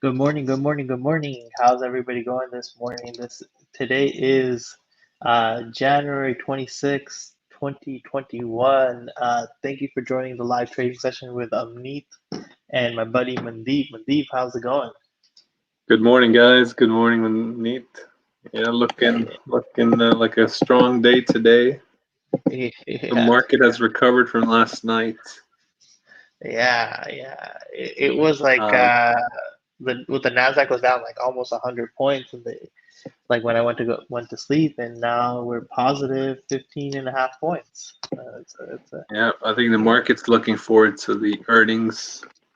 Good morning, good morning, good morning. How's everybody going this morning? Today is January 26th, 2021. Thank you for joining the live trading session with Amneet and my buddy Mandeep. Mandeep, how's it going? Good morning, guys. Good morning, Mandeep. Yeah, looking like a strong day today. The Yeah, market has recovered from last night. yeah. It was like Um, the Nasdaq was down like almost 100 points, and like when I went to sleep, and now we're positive 15 and a half points. yeah, I think the market's looking forward to the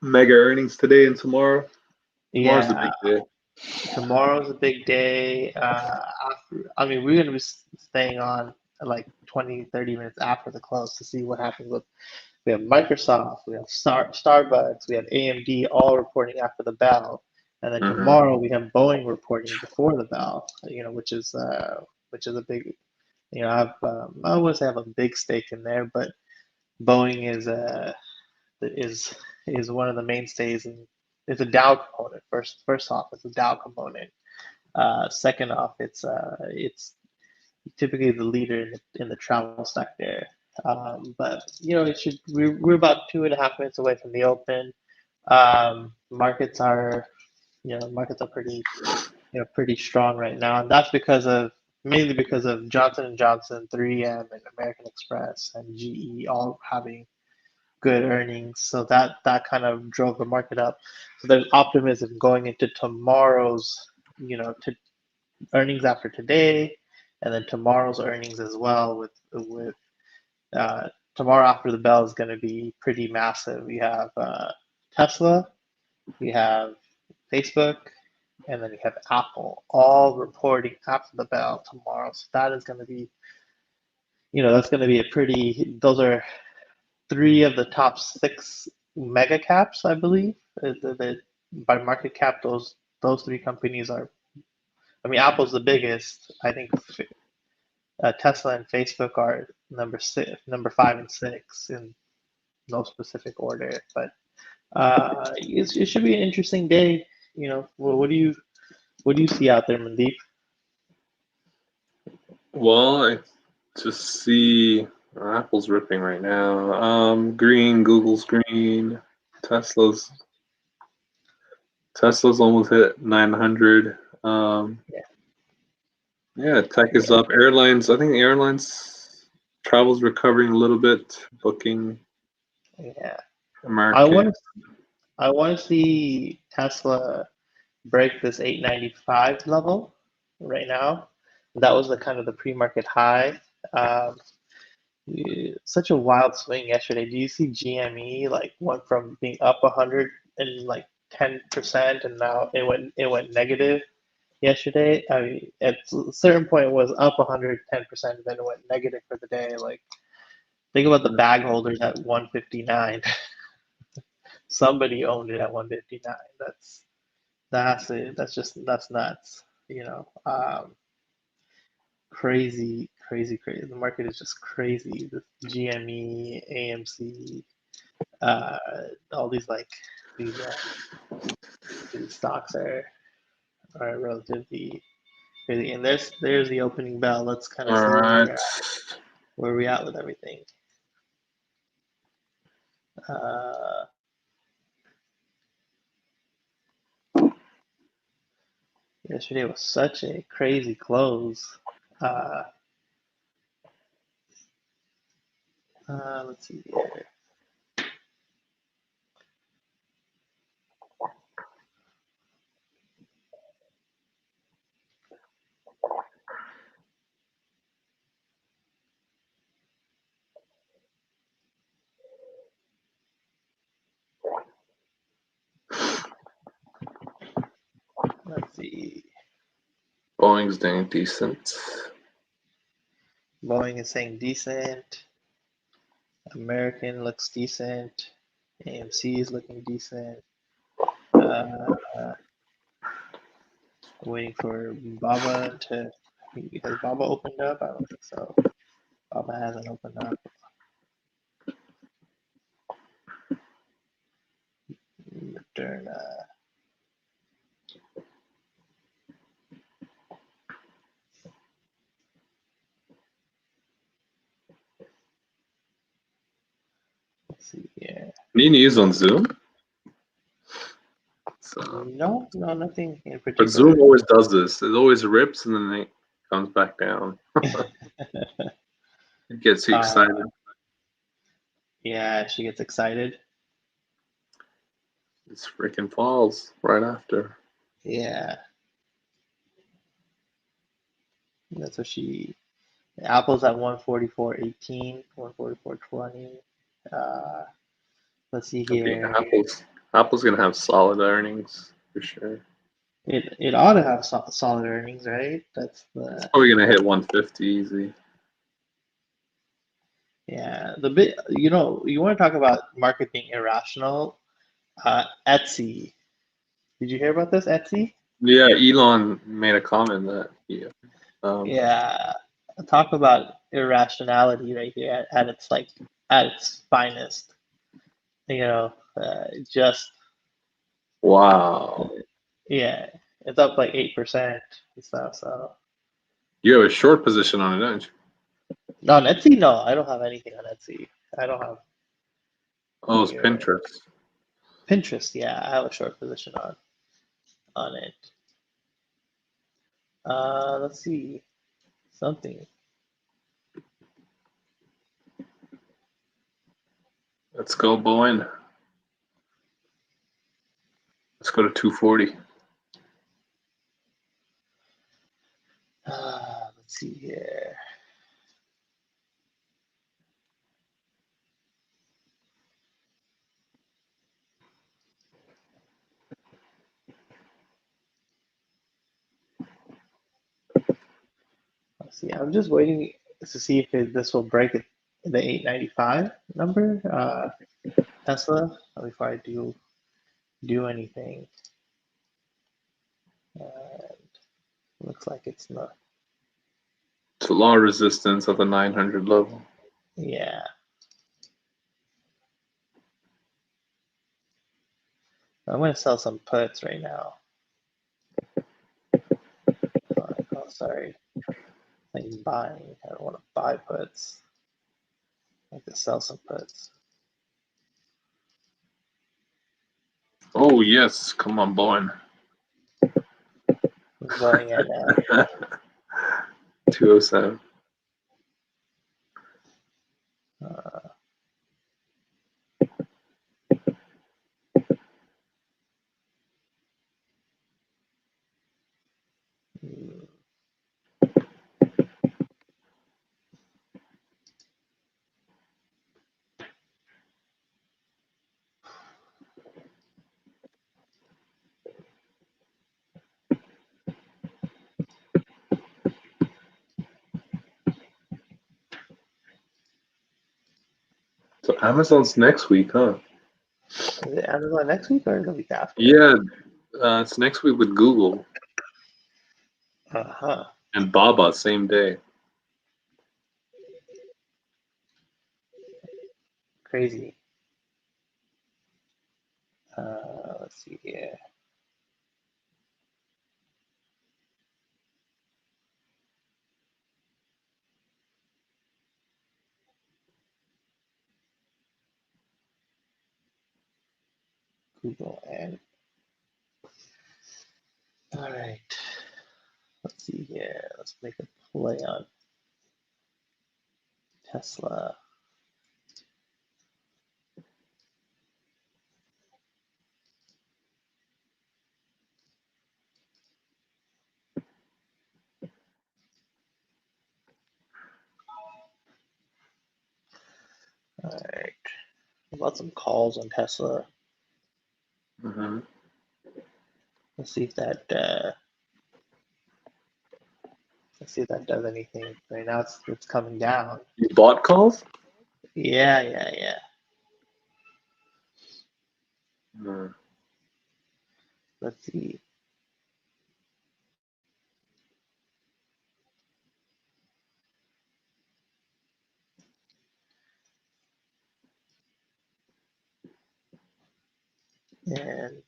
mega earnings today and tomorrow. Tomorrow's a Yeah. big day. Tomorrow's a big day. We're going to be staying on like 20, 30 minutes after the close to see what happens with. We have Microsoft, we have Starbucks, we have AMD all reporting after the bell, and then Hmm. tomorrow we have Boeing reporting before the bell. Which is a big. I wouldn't say I have a big stake in there, but Boeing is is one of the mainstays, and it's a Dow component. First off, it's a Dow component. Second off, it's typically the leader in the travel sector. But we're about 2.5 minutes away from the open. Markets are pretty strong right now, and that's mainly because of Johnson and Johnson, 3M, and American Express and GE all having good earnings. So that kind of drove the market up. So there's optimism going into tomorrow's, to earnings after today, and then tomorrow's earnings as well. With tomorrow after the bell is going to be pretty massive. We have Tesla, we have Facebook, and then we have Apple, all reporting after the bell tomorrow. So that is going to be, that's going to be a pretty. Those are three of the top six mega caps, I believe. By market cap, those three companies are. I mean, Apple's the biggest. I think Tesla and Facebook are number 5 and 6 in no specific order. But it should be an interesting day. What do you see out there, Mandeep? Well, I just see Apple's ripping right now. Green, Google's green, Tesla's Tesla's almost hit 900. Yeah, Yeah, tech is up. Airlines, I think the airlines travel's recovering a little bit. Booking, yeah. I American. want to I want to see Tesla break this 895 level right now. That was the kind of the pre-market high. Um, Such a wild swing yesterday. Do you see GME like went from being up 100 and like 10%, and now it went negative yesterday? I mean, at a certain point it was up 110%, then it went negative for the day. Like, think about the bag holders at 159. Somebody owned it at 159. That's it. That's nuts. Crazy, crazy, crazy. The market is just crazy. The GME, AMC, uh, all these these stocks are relatively crazy. And there's the opening bell. Let's kind of All see right. where we at with everything. Uh, Yesterday was such a crazy close. Uh, let's see here. Let's see. Boeing's doing decent. Boeing is saying decent. American looks decent. AMC is looking decent. Uh, Waiting for Baba to. Has Baba opened up? I don't think so. Baba hasn't opened up. Moderna. Let's see here. Need to use on Zoom? So, No, nothing in but particular. Zoom always does this. It always rips and then it comes back down. It gets you excited. Yeah, she gets excited. This freaking falls right after. Yeah. That's what Apple's at 144.18, 144.20. Let's see I think here. Apple's gonna have solid earnings for sure. It ought to have solid earnings, right? That's It's the probably gonna hit 150 easy. the bit. You want to talk about market being irrational? Etsy. Did you hear about this, Etsy? Yeah, Elon made a comment that Yeah, talk about irrationality right here at its finest. Just wow. yeah, it's up like 8% and stuff. So You have a short position on it, don't you? on Etsy, no, I don't have anything on Etsy. I don't have Oh, it's here. Pinterest. Pinterest, yeah, I have a short position on it. Let's see something. Let's go, Bowen. Let's go to 240. Let's see here. Let's see. I'm just waiting to see if this will break the 895 number, Tesla, before I do anything. Looks like it's not. It's a lot of resistance at the 900 level. Yeah. I'm gonna sell some puts right now. Oh, sorry. Like buying. I don't want to buy puts. I have to sell some puts. Oh yes, come on, Bowen. I'm going at 207. uh, hmm, So Amazon's next week, huh? is it Amazon next week or the week after? Yeah, it's next week with Google Uh-huh. and Baba, same day. Crazy. Let's see here. Google and all right. Let's see here. Let's make a play on Tesla. All right. How about some calls on Tesla? Mm-hmm. Let's see if that does anything. Right now it's coming down. You bought calls? Yeah. Mm. Let's see. And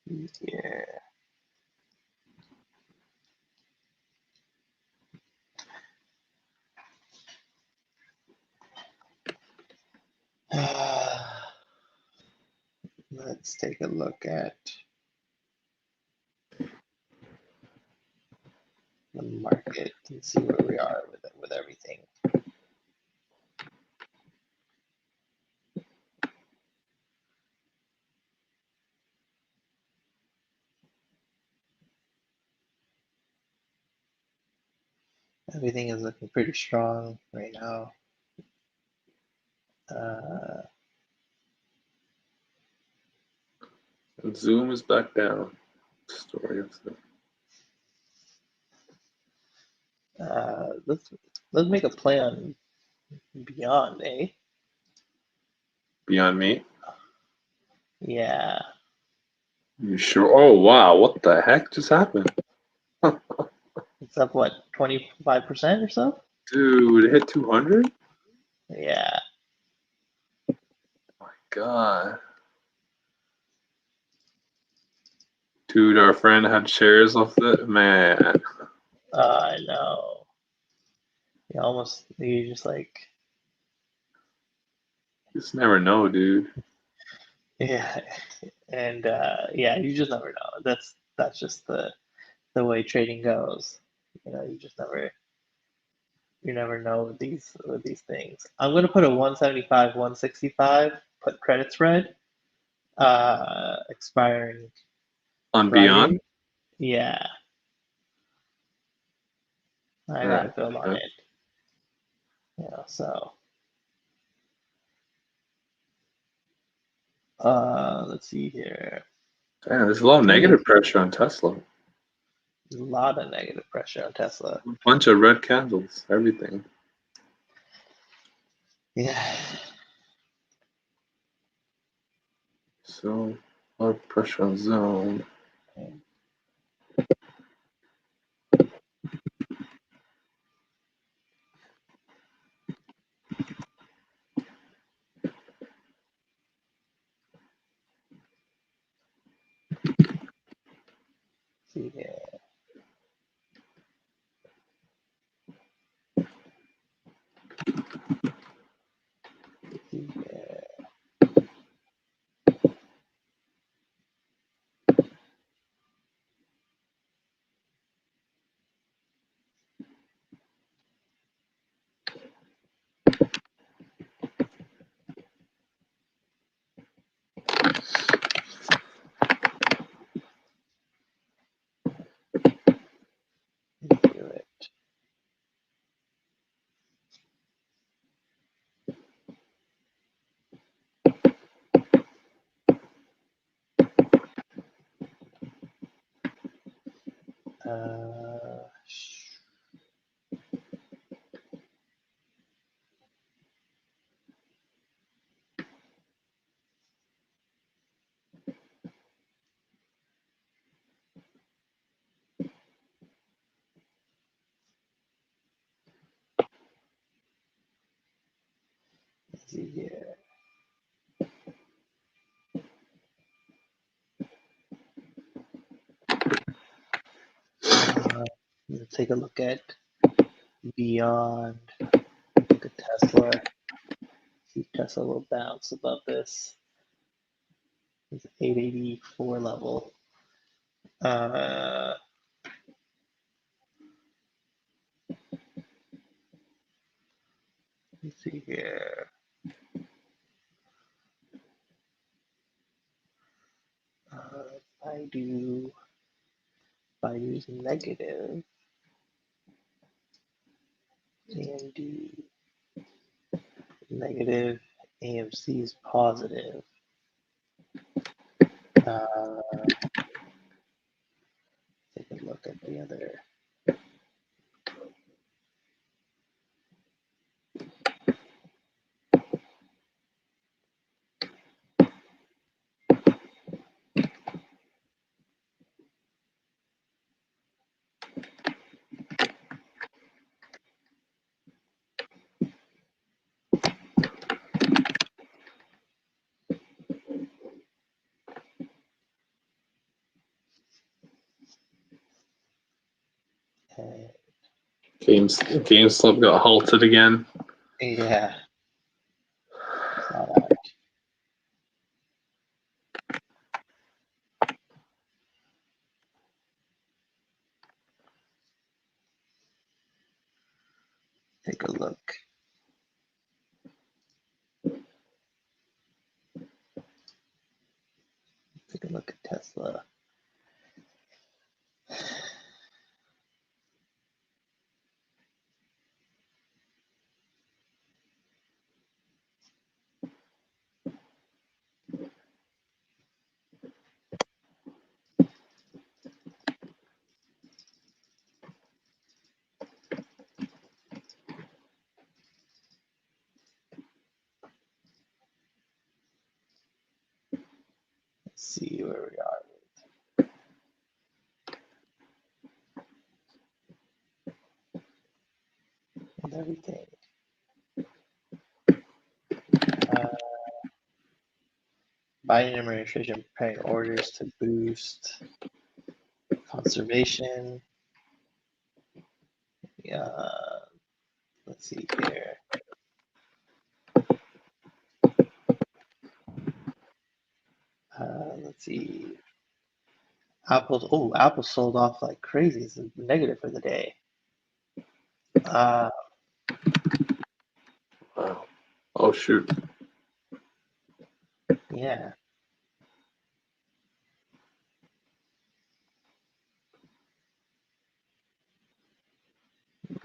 Yeah. Let's take a look at the market and see where we are with everything. Everything is looking pretty strong right now. And Zoom is back down. Story of the Let's make a play on Beyond, eh? Beyond Meat. Yeah. You sure? Oh wow! What the heck just happened? It's up what, 25% or so? Dude, it hit 200? Yeah. My God. Dude, our friend had shares of it. Man, I know. You just like, just never know, dude. yeah. And yeah, you just never know. That's just the way trading goes. You never know with these things. I'm gonna put a 175, 165 put credit spread, expiring On Beyond? Friday. Yeah, I All got right. a build on Yeah. it. So let's see here. Damn, there's a lot of negative pressure on Tesla. A lot of negative pressure on Tesla. A bunch of red candles, everything. Yeah. So, a lot of pressure on zone. See here. See here. Do it. Uh, let's see here. Let's take a look at Beyond. Look at Tesla. See if Tesla will bounce above this. It's 884 level. Let's see here. Baidu's negative. AMD negative. AMC is positive. Take a look at the other. Okay. GameStop got halted again. Yeah. Saw that. Take a look. Take a look at Tesla. Let's see where we are with everything. Biden administration preparing orders to boost conservation. Let's see here. Let's see. Apple sold off like crazy. It's negative for the day. Wow. Oh shoot. Yeah.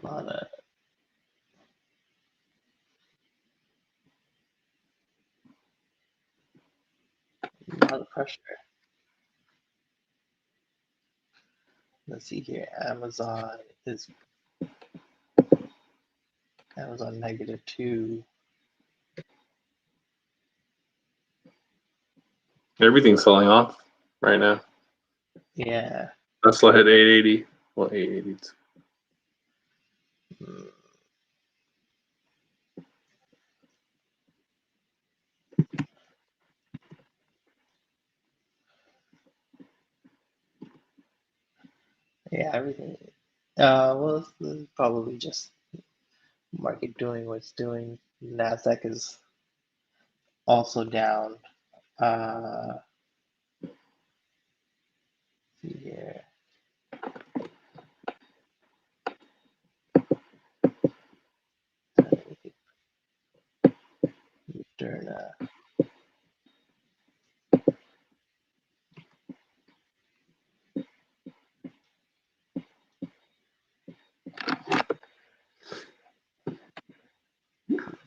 A lot of pressure. Let's see here. Amazon -2. Everything's selling off right now. Yeah. Tesla hit 880. Well, 880. Yeah, everything. Well, it's probably just market doing what's doing. Nasdaq is also down. See here. Moderna.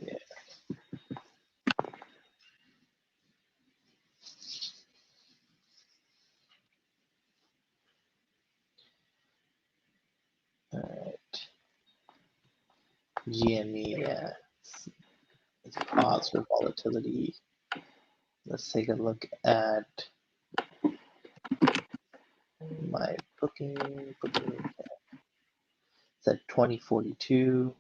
Yeah. All right. GME. Yeah. It's a pause for volatility. Let's take a look at my booking. It's at 2042.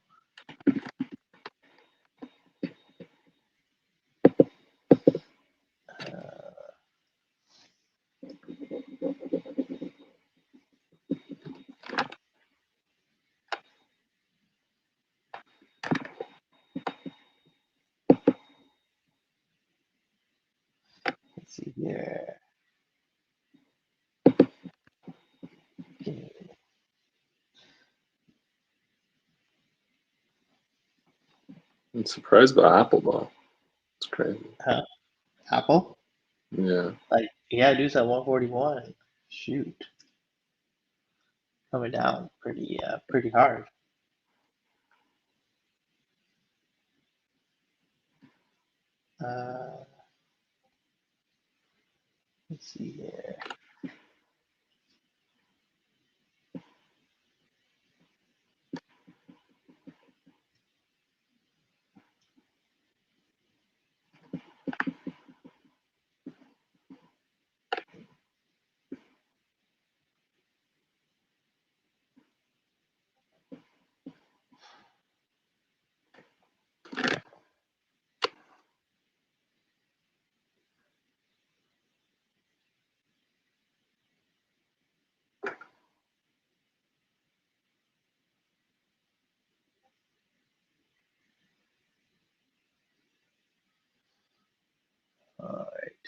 Let's see here. Okay. I'm surprised by Apple though. It's crazy. Apple? Yeah. Like, yeah, dude's at 141. Shoot. Coming down pretty hard. Let's see here.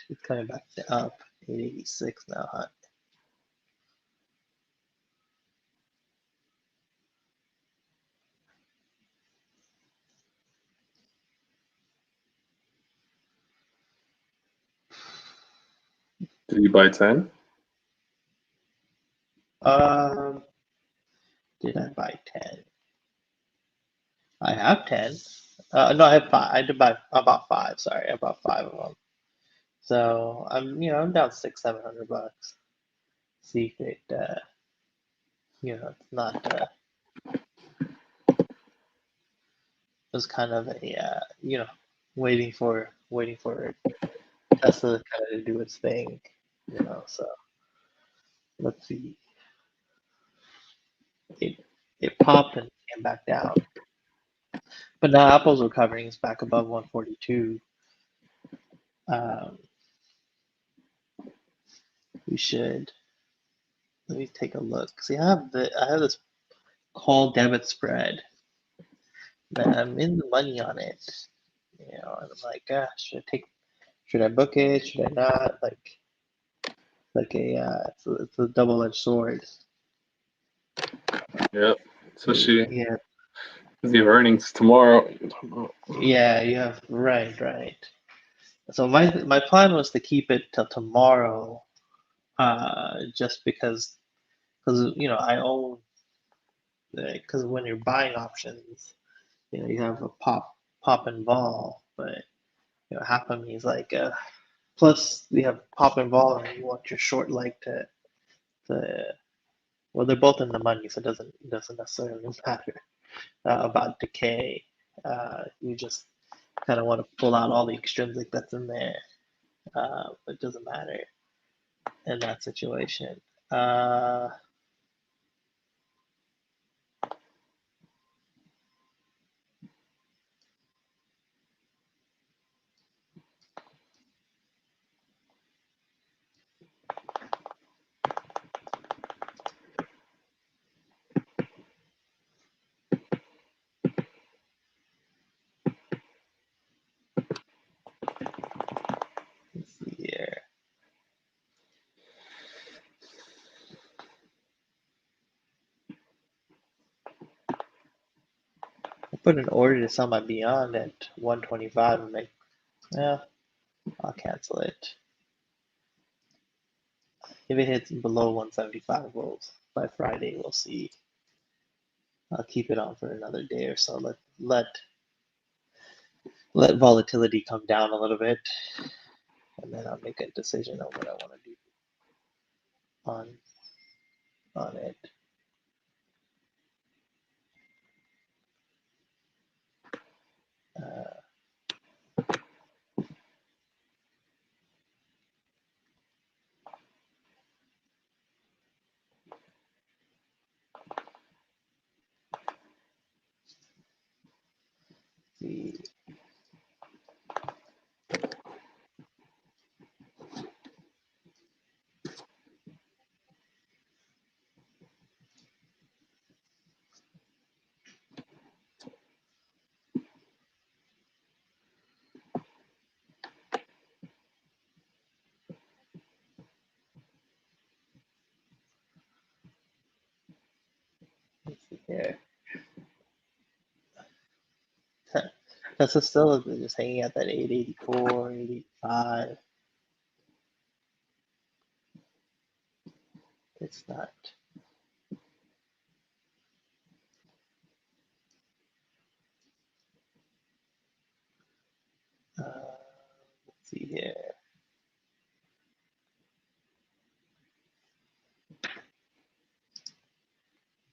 It's coming back up. 886 now, huh? Did you buy 10? Did I buy 10? I have 10. No, I have 5. I did buy about 5. Sorry, I bought 5 of them. So I'm down 600-700 bucks. See if it, it's not. It's kind of a, waiting for Tesla to kind of do its thing, So let's see. It popped and came back down, but now Apple's recovering. It's back above 142. We should. Let me take a look. See, I have this call debit spread that I'm in the money on it. And I'm like, gosh, should I book it? Should I not? It's a double-edged sword. Yep. Especially Yeah, with the earnings tomorrow. yeah, you have right. So my plan was to keep it till tomorrow, just because I own, because when you're buying options, you have a pop and vol, but half of me is like, plus we have pop and vol, and you want your short leg to well, they're both in the money, so it doesn't necessarily matter about decay. You just kind of want to pull out all the extrinsic that's in there. It doesn't matter in that situation. Let's see here. I put an order to sell my Beyond at 125 and I'll cancel it. If it hits below 175, by Friday we'll see. I'll keep it on for another day or so. Let volatility come down a little bit, and then I'll make a decision on what I want to do on it. See. Let's see here. Tesla still just hanging at that 884, 885. It's not. Let's see here.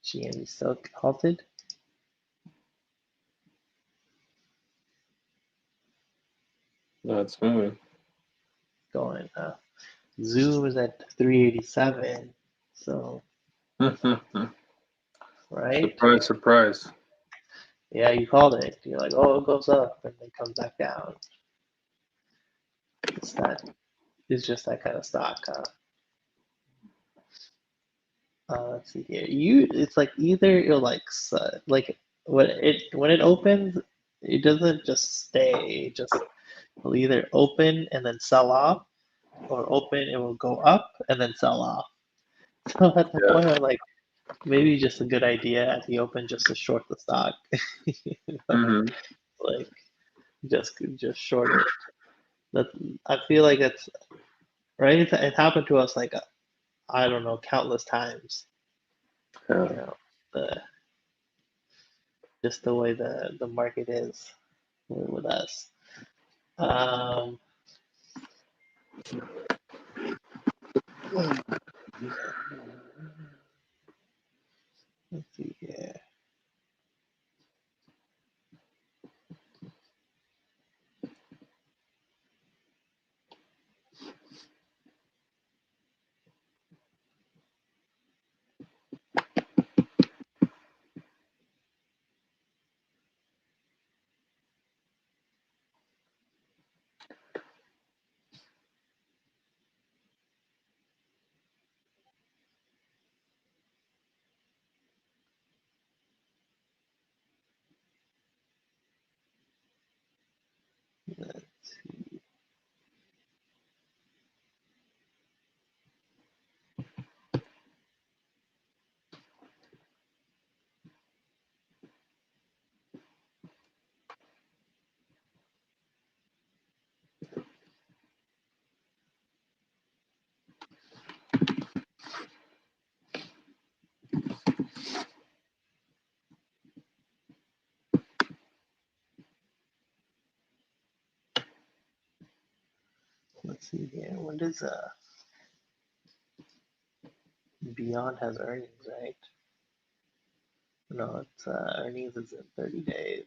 GME still halted. No, it's moving. Going. Zoom is at 387. So, right? Surprise, surprise. Yeah, you called it. You're like, oh, it goes up and then comes back down. It's just that kind of stock, huh? Let's see here. It's like either you're like when it opens, it doesn't just stay. It will either open and then sell off, or open, it will go up and then sell off. So at the Yeah. point, I'm like, maybe just a good idea at the open just to short the stock. Hmm. Like just short it. That I feel like it's right. It happened to us like I don't know countless times. Yeah. You know, the just the way the market is with us. Um, let's see here. Let's see here. When does Beyond has earnings, right? No, it's earnings is in 30 days.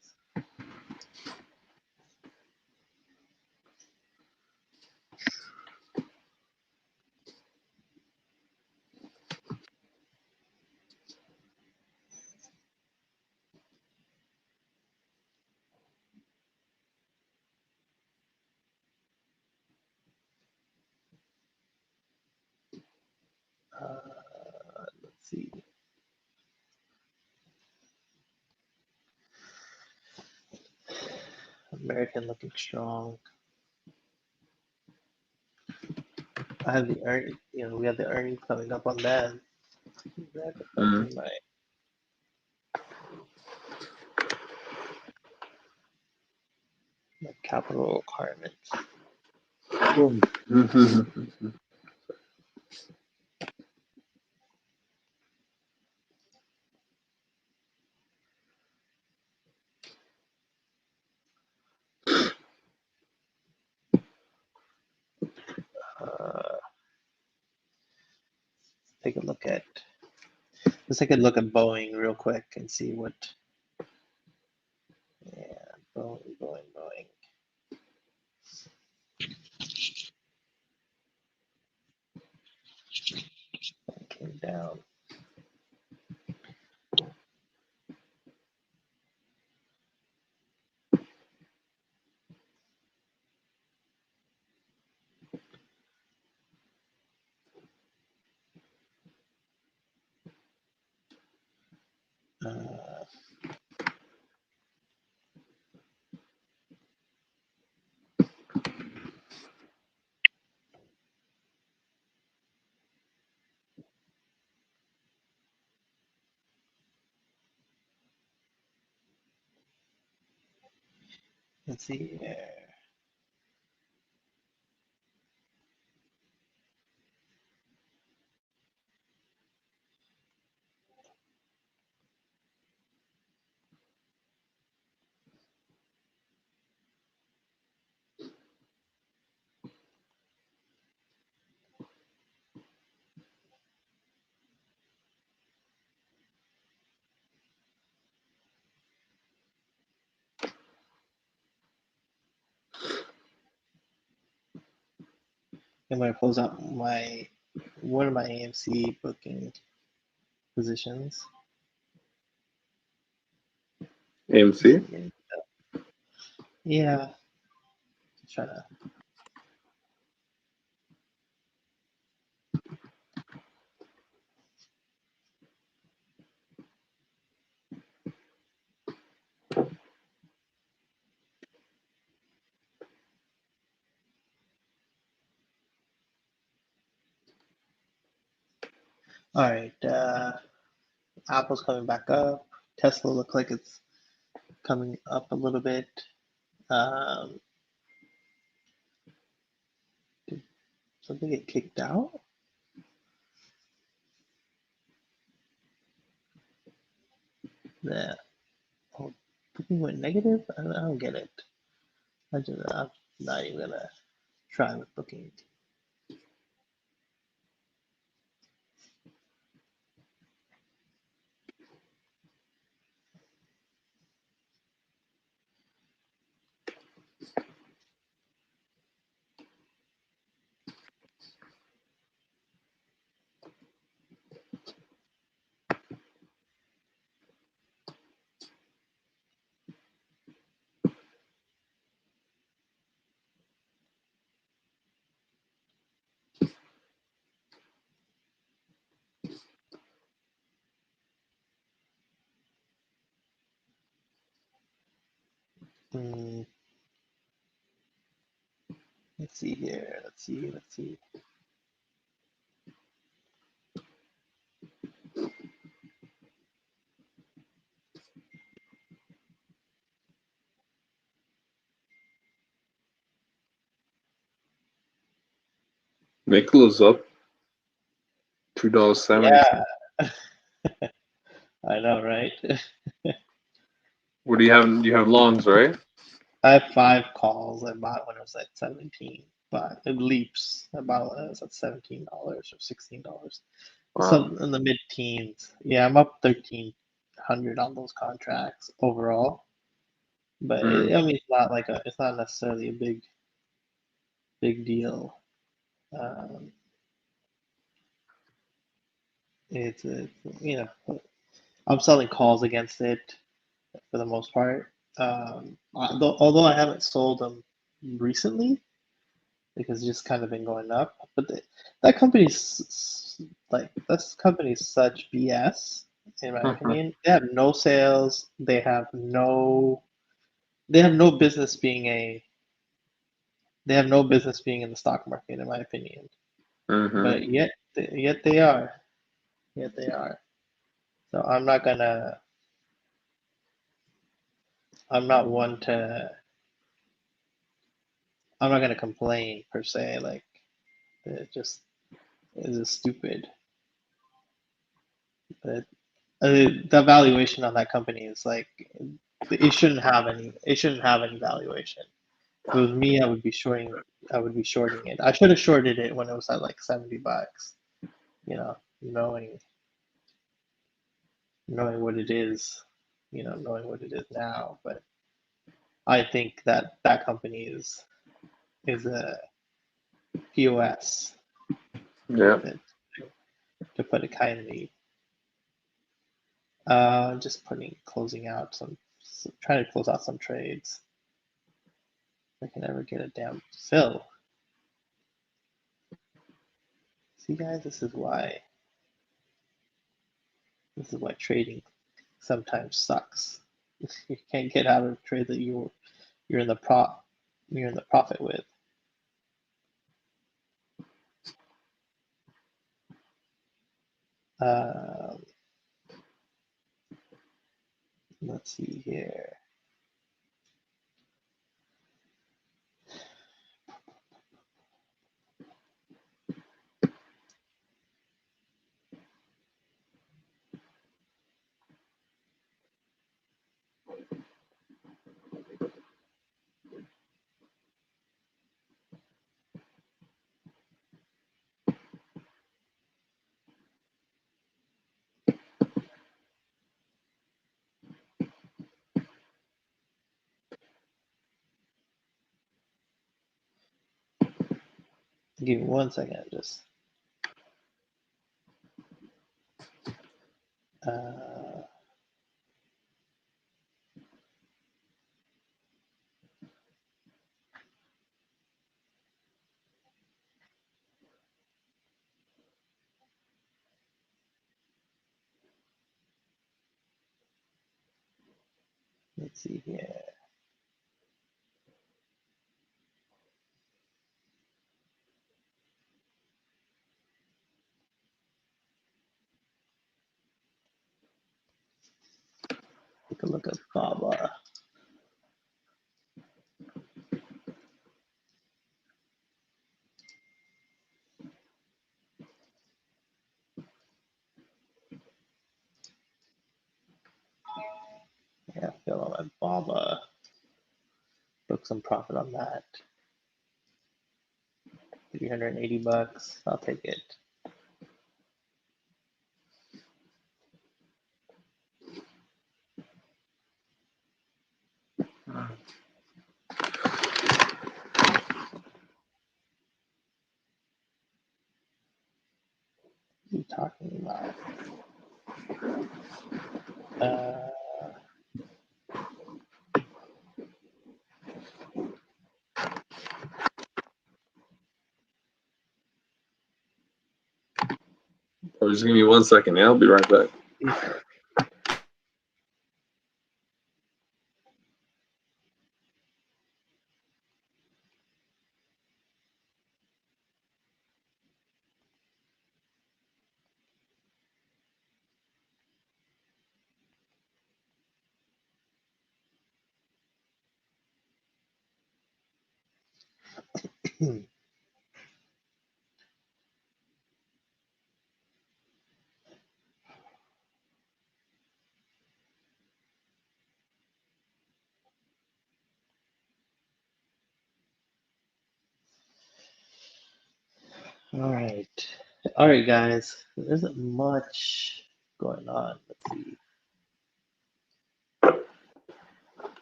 Let's see. American looking strong. I have the earn. We have the earnings coming up on that. That Mm. affecting my capital requirements. Uh, take a look at. Let's take a look at Boeing real quick and see what. Yeah, Boeing. Came down. Uh, let's see here. I'm gonna close out one of my AMC booking positions. AMC? Yeah, try to. All right. Apple's coming back up. Tesla looks like it's coming up a little bit. Did something get kicked out? Yeah. Oh, booking went negative? I don't get it. I'm not even gonna try with booking. Hmm, let's see here. Let's see. Nickel's up $2.70. Yeah, I know, right? What do you have? You have longs, right? I have 5 calls. I bought when it was at 17, but it leaps. I bought when it was at $17 or $16. Wow. Some in the mid-teens. Yeah, I'm up 1,300 on those contracts overall. But Mm. I mean, it's not necessarily a big deal. Um, it's you know, I'm selling calls against it for the most part. Although I haven't sold them recently because it's just kind of been going up. But that company's this company's such BS in my opinion. They have no sales. They have no business being a they have no business being in the stock market in my opinion. Mm-hmm. But yet they are. Yet they are. So I'm not one to I'm not gonna complain per se. Like it just is stupid. But the valuation on that company is like it shouldn't have any valuation. If it was me, I would be shorting it. I should have shorted it when it was at like $70, you know, knowing what it is, knowing what it is now. But I think that company is a POS Yeah. to put it kindly. Just closing out trying to close out some trades. I can never get a damn fill. See, guys, this is why trading sometimes sucks. You can't get out of a trade that you're in the you're in the profit with. Um, let's see here. Give me 1 second. Just uh, let's see here. Take a look at BABA. Yeah, fill on my BABA. Book some profit on that. $380. I'll take it. What are you talking about? Just give me 1 second. I'll be right back. Sure. All right, guys. There isn't much going on. Let's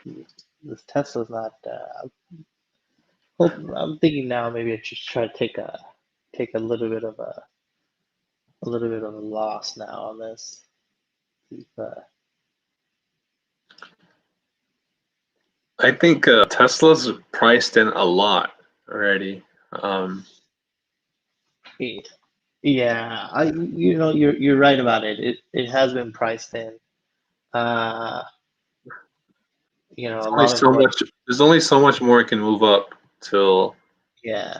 see. This Tesla's not. I'm thinking now maybe I should try to take a little bit of a loss now on this. I think Tesla's priced in a lot already. Yeah, you're right about it. It has been priced in. A Only lot of so like, much. There's only so much more it can move up till yeah,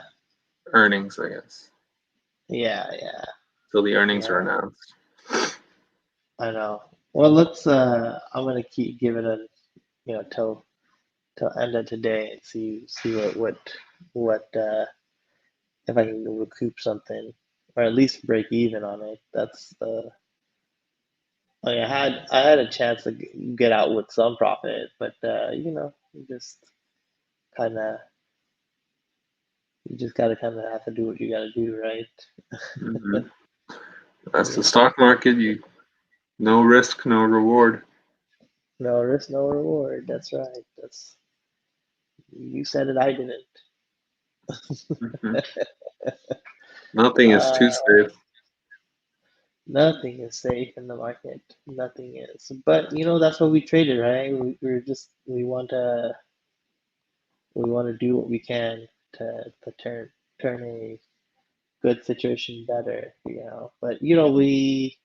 earnings, I guess. yeah, Till the earnings are yeah. announced. I know. Well, let's. I'm gonna keep giving it, till end of today and see what if I can recoup something or at least break even on it. That's the. I had a chance to get out with some profit, but you just kind of you just gotta kind of have to do what you gotta do, right? Mm-hmm. That's the stock market. No risk, no reward. No risk, no reward. That's right. You said it. I didn't. Mm-hmm. Nothing is too safe. Nothing is safe in the market. Nothing is. But that's what we traded, right? We want to do what we can to turn a good situation better, But we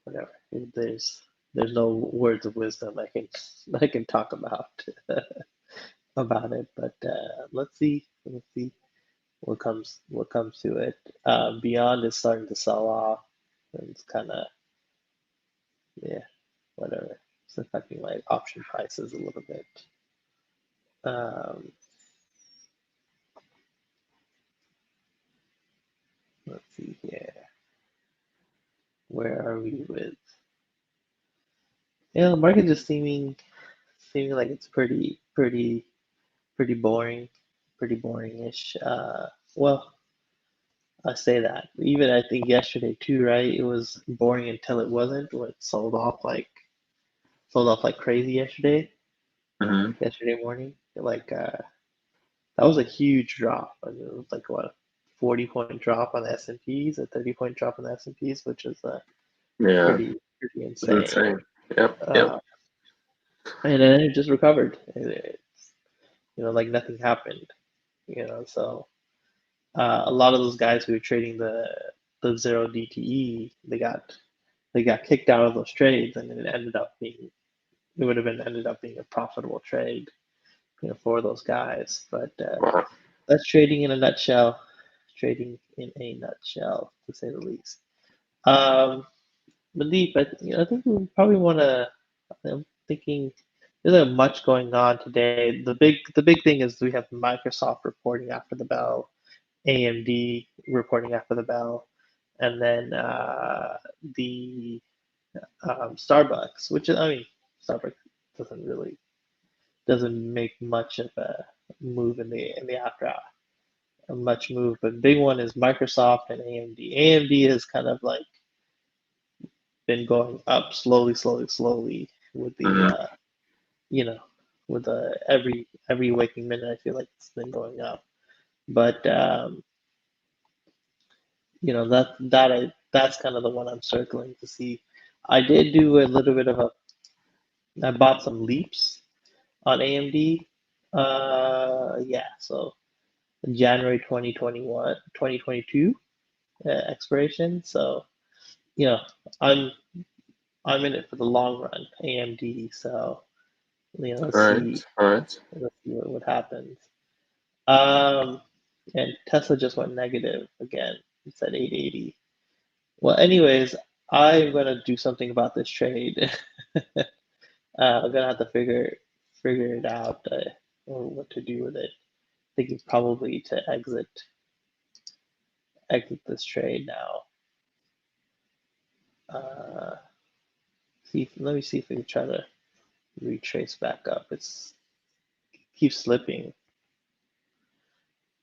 whatever. There's no words of wisdom I can talk about about it. But let's see what comes to it. Beyond is starting to sell off. And it's kind of, yeah, whatever. It's affecting my option prices a little bit. Let's see here. Where are we with? The market just seeming like it's pretty boring, pretty boring-ish. Well, I say that. Even I think yesterday too, right? It was boring until it wasn't. When it sold off like crazy yesterday. Mm-hmm. Yesterday morning, like that was a huge drop. I mean, it was like what, 40-point drop on the S&Ps, a 30-point drop on the S&Ps, which is Yeah, pretty it's insane. insane. Yep. And then it just recovered. It's like nothing happened. So a lot of those guys who were trading the zero DTE, they got kicked out of those trades, and it would have ended up being a profitable trade, for those guys. But Wow. that's trading in a nutshell. Trading in a nutshell, to say the least. Mandeep, I think we probably want to I'm thinking there's not much going on today. The big thing is we have Microsoft reporting after the bell, AMD reporting after the bell, and then the Starbucks, which I mean, Starbucks doesn't make much of a move in the after hour, a much move. But big one is Microsoft and AMD. AMD has kind of like been going up slowly with the Mhm. you know with the every waking minute. I feel like it's been going up, but that's kind of the one I'm circling to see. I did do a little bit of a. I bought some leaps on AMD. Yeah, so January 2021, 2022 expiration. So, you know, I'm I'm in it for the long run, AMD. So, All right. All right. let's see what happens. Um, and Tesla just went negative again. It's at 880. Well, anyways, I'm gonna do something about this trade. I'm gonna have to figure it out or what to do with it. Thinking probably to exit this trade now. Uh, let me see if we can try to retrace back up. It's keeps slipping.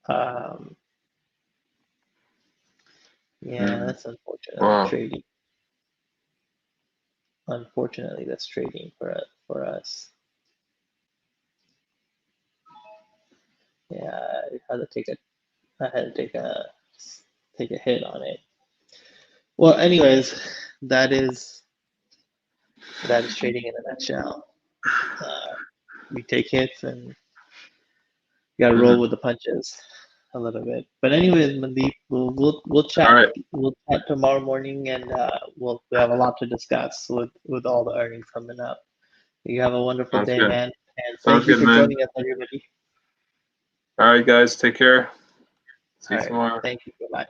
Um, yeah, Mm. that's unfortunately Wow. trading. Unfortunately, that's trading for us. Yeah, I had to take a hit on it. Well, anyways, that is trading in a nutshell. Uh, we take hits and you gotta roll Mhm. with the punches a little bit. But anyways, Mandeep, we'll All chat. right. We'll chat tomorrow morning, and we have a lot to discuss with all the earnings coming up. You have a wonderful Sounds day, good. man, and Sounds thank you good, for man. joining us, everybody. All right, guys. Take care. See All you right, tomorrow. thank you. Bye.